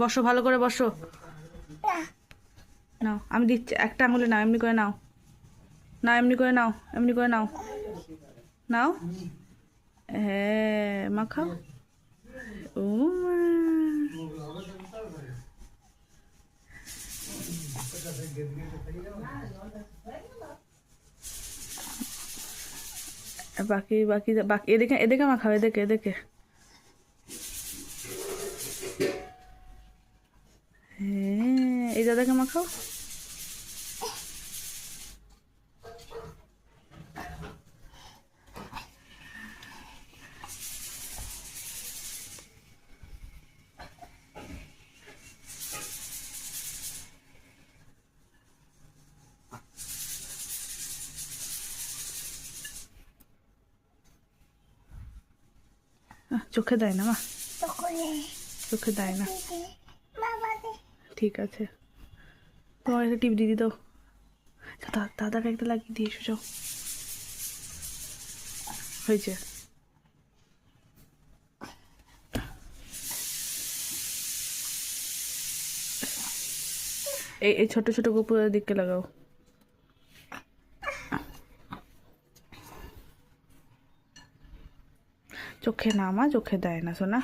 বসো, ভালো করে বসো। নাও, আমি দিচ্ছি, একটা আঙুলে নাও, এমনি করে নাও। নাও, এমনি করে নাও, এমনি করে নাও। নাও। হ্যাঁ, মাখাও। ও মা। বাকি বাকি বাকি এদিকে এদিকে মাখাও, এদিকে এদিকে। হ্যাঁ, এই দাদাকে মাখাও। চোখে দেয় না মা, চোখে দেয় না। ঠিক আছে, তোমার একটা টিপ দিয়ে দাও। দাদাকে একটা লাগিয়ে দিয়ে এসো, যাও। হয়েছে। এই ছোট ছোট গোপুরের দিকে লাগাও। চোখে না মা, চোখে দেয় না সোনা।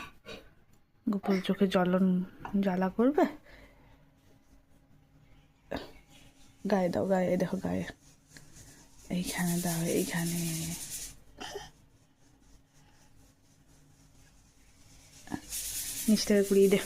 গোপুর চোখে জ্বালা করবে। গায়ে দাও, গায়ে, দেখো গায়ে। এইখানে দাও, এইখানে। নিচ থেকে কুড়িয়ে দে।